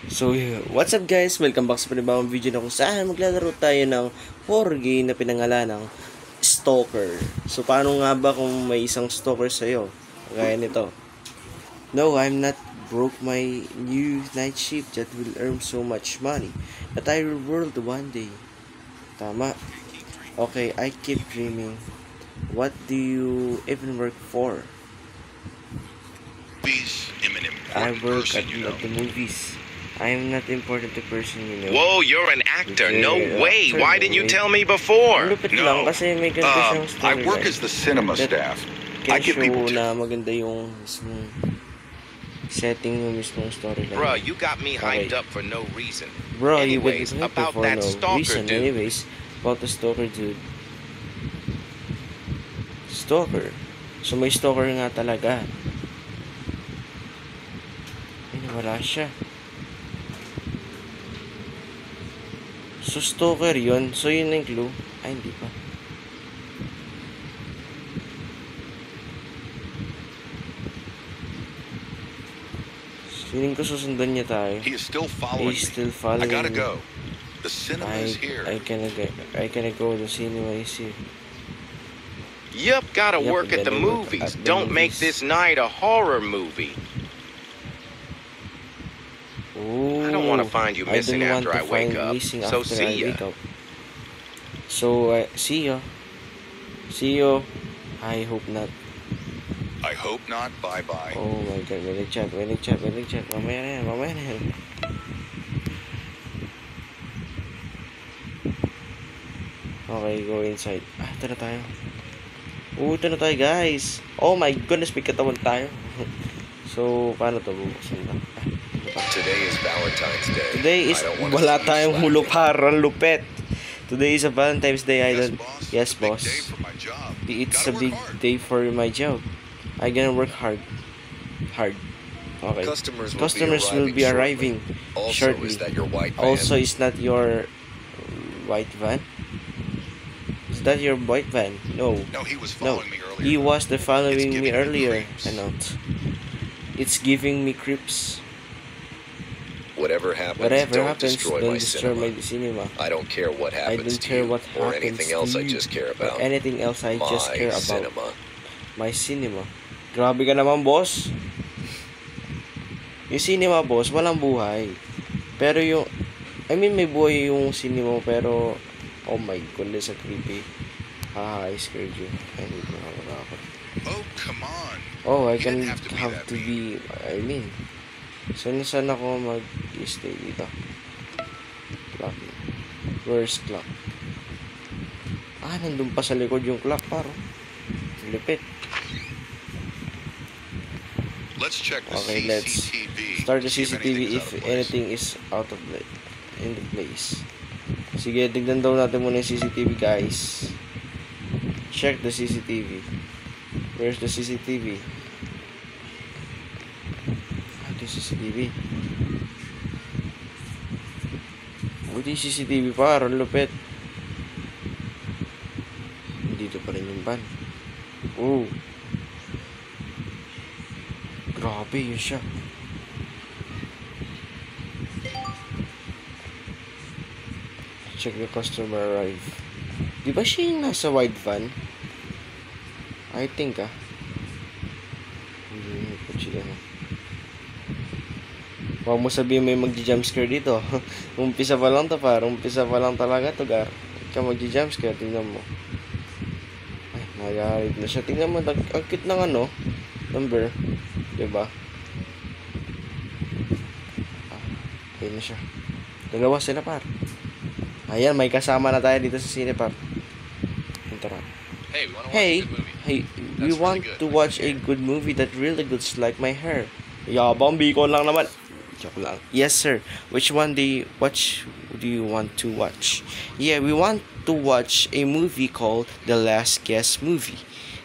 So, what's up guys? Welcome back sa panibawang video na kung saan maglalaro tayo ng horror game na pinangalan ng Stalker. So, paano nga ba kung may isang stalker sa'yo? Gaya nito. No, I'm not broke my new night shift that will earn so much money that I will world one day. Tama. Okay, I keep dreaming. What do you even work for? I work at the movies. I am not important to person, you know. Whoa, you're an actor. No way. Actor, Why didn't you tell me Ang before? lupit lang No. kasi may ganito siyang I work storyline. as the cinema That staff. Can I give show people na maganda yung mismong setting yung mismong storyline. Bruh, you got me hyped Okay. up for no reason. Bro, you Anyways, get hyped about for that no stalker reason. dude. Anyways, about the stalker dude. Stalker. So may stalker nga talaga. Ay, nawala siya. So stalker yun. So yun na yung clue. Ay, hindi pa. Feeling ko susundan niya tayo. He is still following He's me. still I following gotta me. go. The cinema is here. I cannot go. The cinema is here. Yup, gotta Yup, work at the gotta work movies. at the Don't make movies. this night a horror movie. Ooh, I don't want to find you missing I don't after want I to wake find up. missing So after I see ya. wake up. So, see ya. See you. I hope not. I hope not. Bye-bye. Oh my god, may nag-chat. Mamaya na yan. Okay, go inside. Ito na tayo. Ito na tayo, guys. Oh my goodness, may katawan tayo. So, paano to? Bubuksan ba? Today is Valentine's Day. Today is, I don't wanna wala see you tayong slacking. huluparan, lupet. Today is a Valentine's Day, I don't, yes, Big boss. day for my job. It's Gotta a work big hard. day for my job. I gonna work hard. Okay. Customers will be arriving Also, shortly. is that your white van? Also, is not your white van? Is that your white van? No. No, he was No. following me earlier. He was the following It's me giving me earlier. creeps. Ano? It's giving me creeps. Whatever happens, Whatever don't happens, destroy don't my destroy cinema. my cinema. I don't care what I happens don't to care you what or happens anything to else. I you just care or about anything else I just care my about. cinema. My cinema. Grabe ka naman, boss. Yung cinema, boss, walang buhay. Pero yung, I mean, may buhay yung cinema, pero, oh my goodness, a creepy. I scared you. I need to have a Oh, come on. Oh, I You can didn't have to be have that to be, I mean, saan ako mag-stay dito? Clock. Where's clock? Nandun pa sa likod yung clock, paro. Lipit. Let's check the Okay, let's CCTV. start the See CCTV if anything's out of place. anything is out of in the place. Sige, tignan daw natin muna yung CCTV, guys. Check the CCTV. Where's the CCTV? Ito yung CCTV. Buti yung CCTV parang lupit. Dito pa rin yung van. Oh. Grabe yun siya. Check the customer arrive. Di ba siya yung nasa white van? I think Hindi ko sila na. Huwag mo sabihin may magji-jumpscare dito. Umpisa pa lang to parang. Umpisa pa lang talaga to, gar. Huwag ka magji-jumpscare. Tingnan mo. Ay, nagarit na siya. Tingnan mo. Ang cute ng number. Diba? Ayun na siya. Dalawa sila, par. Ayan, may kasama na tayo dito sa Cinepar. Tara. Hey, we wanna Hey, we want watch a good movie. That's really good. to watch a good movie that really good like my hair. Yabang, biko lang naman. Joke lang. Yes, sir. Which one do you want to watch? Yeah, we want to watch a movie called The Last Guest Movie.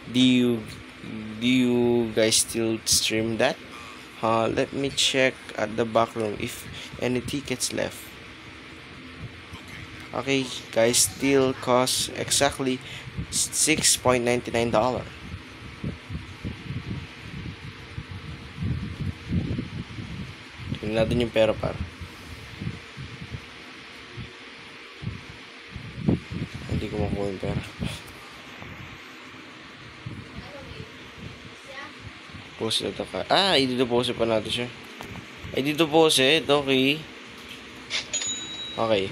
Do you guys still stream that? Let me check at the back room if any tickets left. Okay, guys, still costs exactly $6.99. Tingnan natin yung pera, par. yung pera. Post ito ka. Dito post pa natin siya. Dito post okay. Okay.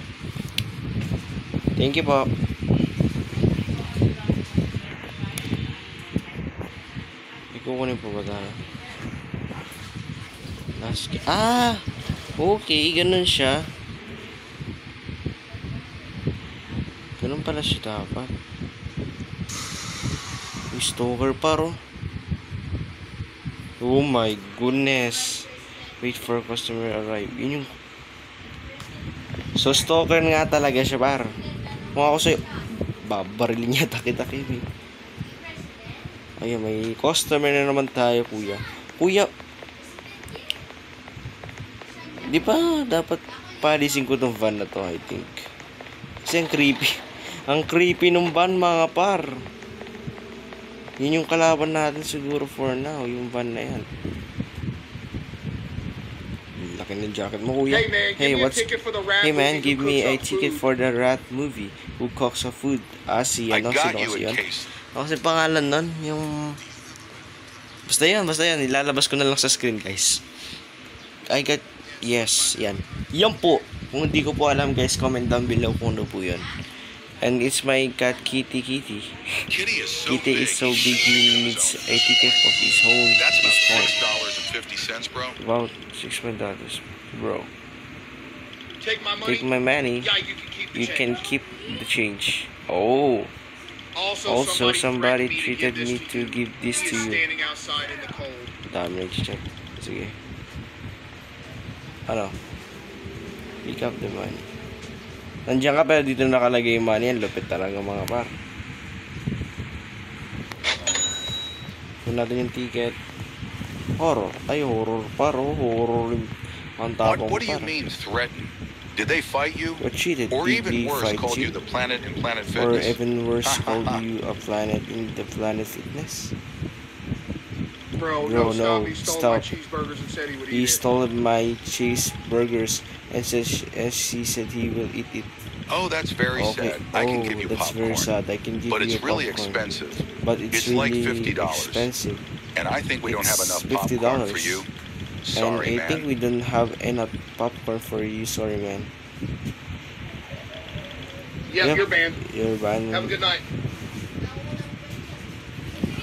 Thank you po. Ikukunin po ba tayo? Okay, ganun siya. Ganun pala siya dapat. May stalker paro. Oh my goodness. Wait for customer arrive. Yun yung... So, stalker nga talaga siya, par. Kung ako sa'yo, babarilin niya taki-taki. Ayun, may customer na naman tayo, kuya. Kuya, di ba dapat palisin ko tong van na to, I think. Kasi ang creepy. Ang creepy nung van, mga par. Yun yung kalaban natin siguro for now, yung van na yan. Laki ng jacket mo, kuya. Hey man, give me a ticket for the rat movie. Who cooks the food? Si I ano, got si you Dosi a yun. case. Kasi pangalan nun, yung... Basta yan. Ilalabas ko na lang sa screen, guys. I got... Yes, yan. Yan po. Kung hindi ko po alam, guys, comment down below kung ano po yun. And it's my cat, Kitty. Kitty is so Kitty big. is so big, he needs a ticket of his own. That's His own. about $6.50, bro. About $6, bro. Take my money. Take my money. Yeah, You you can keep the can change. keep the change. Oh. Also, somebody treated give me this to give this He to is you. standing outside in the cold. Dami nag-check. Sige. Ano? Pick up the money. Nandiyan ka pero dito nakalagay yung money. Ang lupit talaga mga par. Kung natin yung ticket. Horror. Ay, horror par. Horror. Ang tapong What do you par. mean threaten? Did they fight you? What cheated? Or Did even they worse, fight called you you? the planet in Planet Or Fitness? even worse, called you a planet in the Planet Fitness? Bro, Bro, no, He stole stop. my cheeseburgers and said he would He eat it. stole my cheeseburgers and she said he will eat it. Oh, that's very Okay. sad. I can give you That's popcorn. very sad. I can give But you it's really popcorn. expensive. But it's It's like really $50. expensive. And I think we don't have It's enough popcorn for $50. you. And Sorry, I think man. we don't have enough popcorn for you. Sorry, man. Yep, you're banned. You're banned. Have a good night.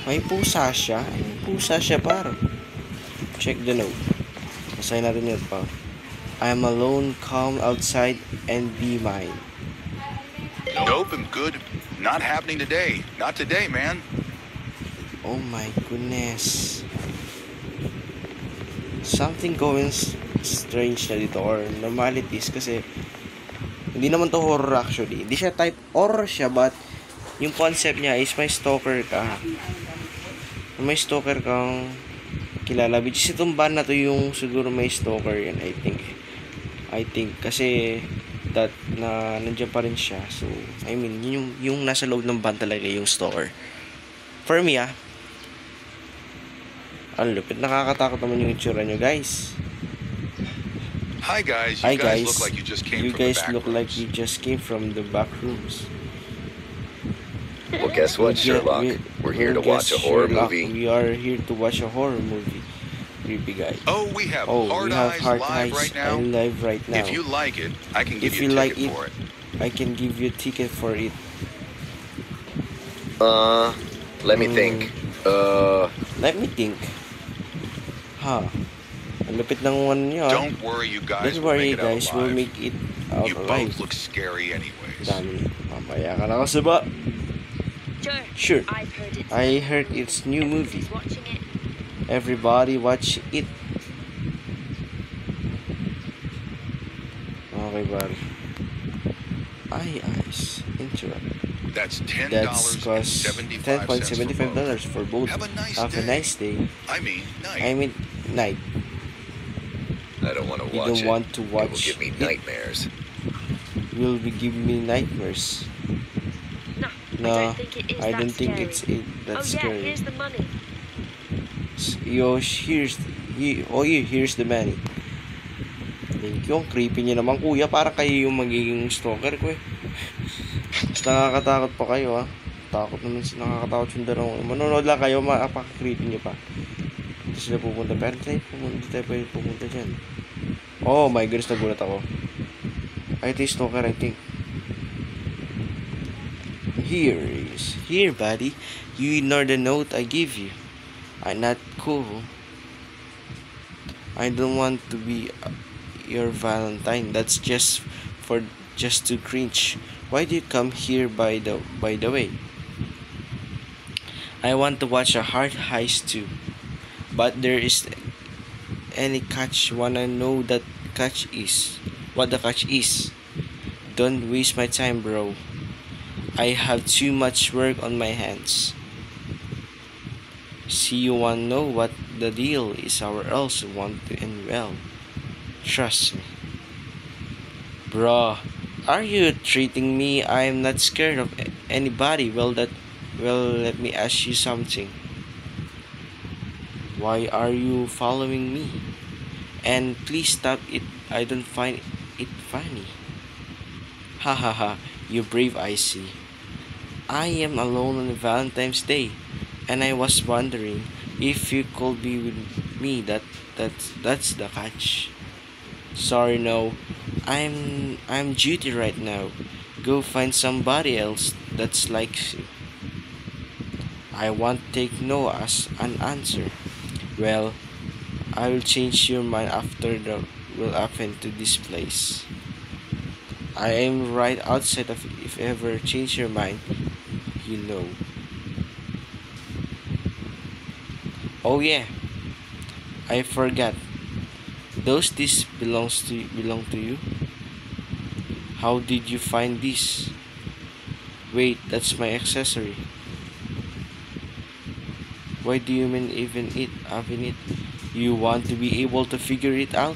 May pusa siya. May pusa siya, par. Check the note. Basahin natin yun, pa. I'm alone, come outside, and be mine. Nope, I'm good. Not happening today. Not today, man. Oh my goodness. Something going strange na dito, or normalities, kasi hindi naman to horror actually. Hindi siya type horror siya, but yung concept niya is may stalker ka. May stalker kang kilala. Which is itong van na to yung siguro may stalker yan, I think. Kasi that na nandiyan pa rin siya. So, I mean, yung nasa loob ng van talaga yung stalker. For me, ang lupit. Nakakatakot naman yung itsura nyo, guys. Hi, guys. Hi You guys guys, look like you just came you from the guys back look like rooms. you just came from the back rooms. Well, guess what, Sherlock? We're here to watch a horror movie. We are here to watch a horror movie. Creepy guy. Oh, we have Oh, Hard we have Eyes Hard live Eyes right now. live right now. If you like it, I can give If you you a like ticket it, for it. I can give you a ticket for it. Let me think. Let me think. Ang lupit ng one niya. Don't worry, you guys. Don't will worry, make it out guys. We'll alive. make it out You alive. both look scary anyways. Dami. Mamaya ka na kasi ba? Sure. I've heard it's I heard it's new movie. everybody's watching it. Everybody watch it. Okay, buddy. Eyes. Interrupt. That's That's cost $10.75 for both. Have a nice Have a day. nice day. I mean, night. I mean, night. I don't want to You watch don't it. want to It watch will give me it. nightmares. Will be giving me nightmares. No, No, I don't think it I don't think is that scary. it's that Oh yeah, scary. here's the money. Here's the money. Thank you. Ang creepy niya naman, kuya. Para kayo yung magiging stalker ko eh. Mas nakakatakot pa kayo, ha? Takot naman sila, nakakatakot yung dalawang. Manonood lang kayo, mapaka-creepy nyo pa. Hindi sila pupunta. Pero hindi tayo pwede pupunta dyan. Oh my goodness, nagulat ako. Ay, ito yung stalker, I think. Here, buddy. You ignore the note I give you. I'm not cool. I don't want to be your Valentine. That's just to cringe. Why do you come here by the way? I want to watch a hard heist too. But there is any catch. Wanna know what the catch is. Don't waste my time, bro. I have too much work on my hands. See, you wanna know what the deal is, or else you want to end well. Trust me. Bruh, are you treating me? I'm not scared of anybody. Well, let me ask you something. Why are you following me? And please stop it. I don't find it funny. Ha ha ha, you brave, I see. I am alone on Valentine's Day, and I was wondering if you could be with me. That's the catch. Sorry, no. I'm duty right now. Go find somebody else that's likes you. I won't take no as an answer. Well, I will change your mind after the will happen to this place. I am right outside of if ever change your mind, you know. Oh yeah, I forgot. Those this belong to you? How did you find this? Wait, that's my accessory. Why do you mean even having it? You want to be able to figure it out?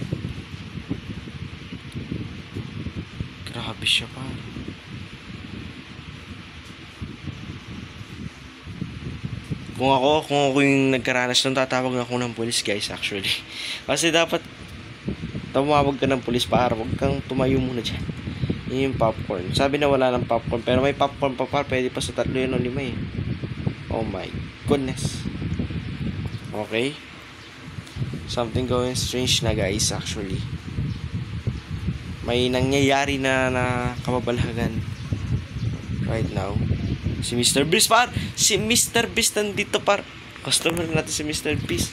Grabe siya pa. Kung ako yung nagkaranas nun, tatawag ako ng pulis, guys, actually. Kasi dapat tumawag ka ng pulis para wag kang tumayo muna dyan. Yun yung popcorn. Sabi na wala ng popcorn, pero may popcorn pa pa. Pwede pa sa 3 yun o 5 eh. Oh my goodness. Okay. Something going strange na, guys, actually. May nangyayari na kababalhagan right now. Si Mr. Beast, par! Si Mr. Beast nandito, par! Customer natin si Mr. Beast.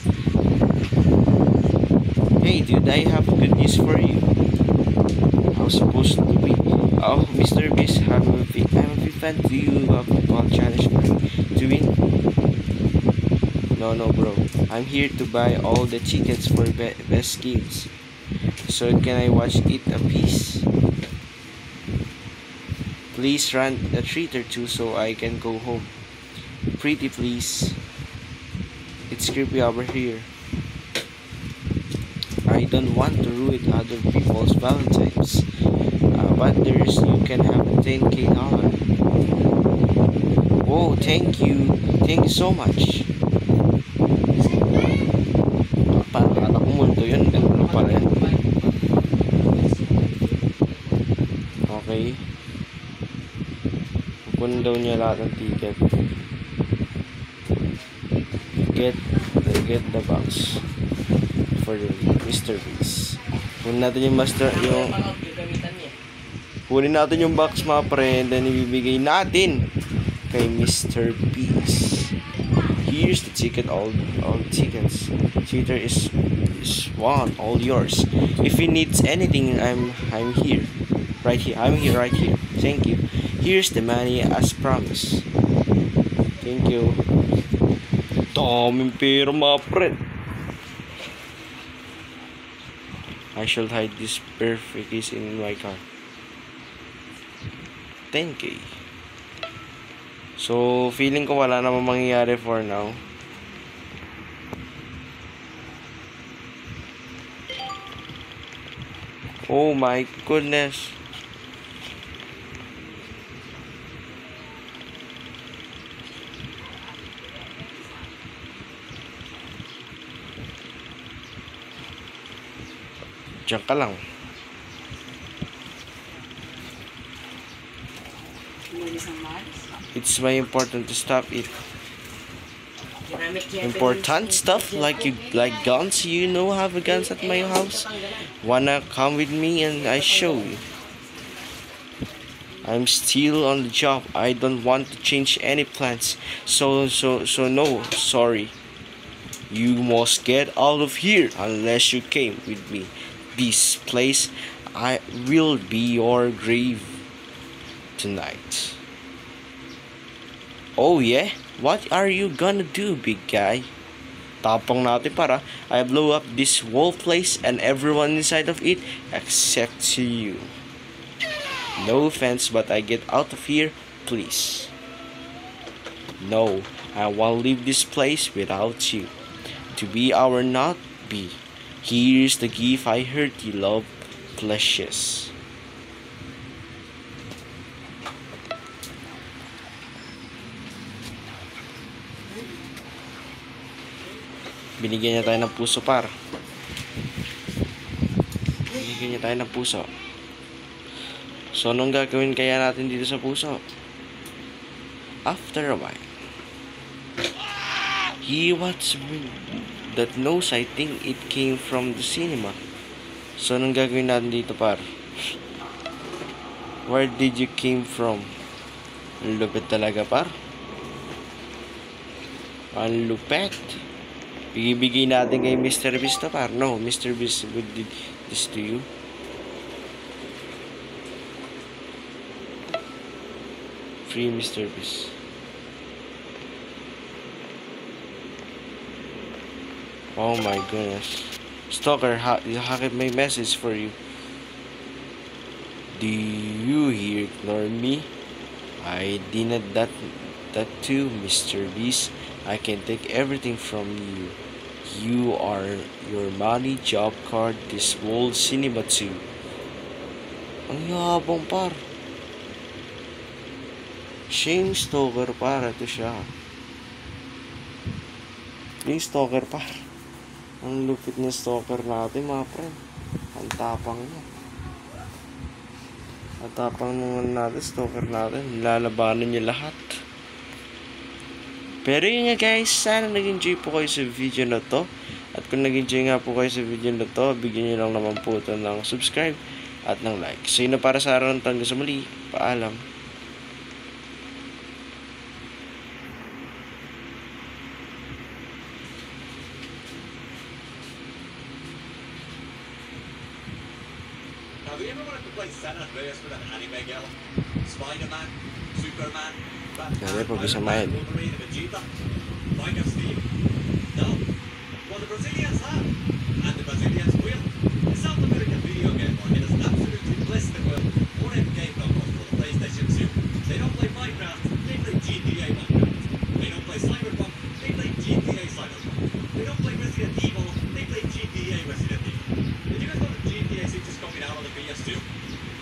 Hey, dude, I have good news for you. How's supposed to be? Oh, Mr. Beast, I'm a big fan. Do you have a call challenge for me to win? No, bro. I'm here to buy all the tickets for best games. So can I watch it a piece? Please run a treat or two so I can go home. Pretty please. It's creepy over here. I don't want to ruin other people's Valentines. But you can have a 10K dollar. Oh, thank you so much. Akala ko multo yun, ganun pala yan. Okay. Kukunin daw niya lahat ng ticket. Get the box for the Mr. Beast. Kunin natin yung kunin natin yung box, mga friend, and ibibigay natin kay Mr. Beast. Here's the ticket, all tickets. Theater is one, all yours. If he needs anything, I'm here. Right here. I'm here right here. Thank you. Here's the money as promised. Thank you. Daming pera, mga friend. I shall hide this perfect case in my car. 10K. So, feeling ko wala namang mangyayari for now. Oh my goodness. Diyan ka lang. It's very important to stop it. Important stuff like guns. You know, have a guns at my house. Wanna come with me and I show you? I'm still on the job. I don't want to change any plans. So no, sorry. You must get out of here unless you came with me. This place, I will be your grave tonight. Oh yeah? What are you gonna do, big guy? Tapang natin para I blow up this whole place and everyone inside of it except you. No offense, but I get out of here, please. No, I won't leave this place without you. To be or not be, here's the gift I heard you love, Precious. Binigyan niya tayo ng puso, par. Binigyan niya tayo ng puso. So, anong gagawin kaya natin dito sa puso? After a while, he wants me that knows I think it came from the cinema. So, anong gagawin natin dito, par? Where did you came from? Ang lupit talaga, par. Ang lupet. Bigay natin kay Mr. Beast to, par. No, Mr. Beast would did this to you. Free Mr. Beast. Oh my goodness. Stalker, hakit may message for you. Do you here ignore me? I did that too, Mr. Beast. I can take everything from you. You are your money, job card, this whole cinema too. Ang yabang, par. Siya yung stalker, par. Ito siya. Yung stalker, par. Ang lupit ng stalker natin, mga friend. Ang tapang niya. Ang tapang naman natin, stalker natin. Lalabanan niya lahat. Pero yun nga guys, sana nag-enjoy po kayo sa video na to. At kung nag-enjoy nga po kayo sa video na to, bigyan nyo lang naman po ito ng subscribe at ng like. So yun na para sa araw ng tangga sa muli. Paalam. Have you ever wanted to play San Andreas with an anime girl? Spider-Man, Superman, Dali, pag-isamahin. Wolverine, and Vegeta? Like of Steve? No? Well, the Brazilians have. And the Brazilians will. The South American video game market has absolutely blessed the world. More game consoles for the PlayStation 2. They don't play Minecraft, they play GTA Minecraft. They don't play Cyberpunk, they play GTA Cyberpunk. They don't play Resident Evil, they play GTA Resident Evil. Did you guys know that GTA 6 is coming out on the PS2?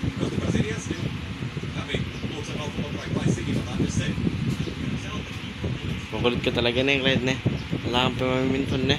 Because the Brazilians do. I mean, looks an awful lot like my city, but I'm just saying. Makulit ka talaga na yung red na. Wala kang pamaminton na.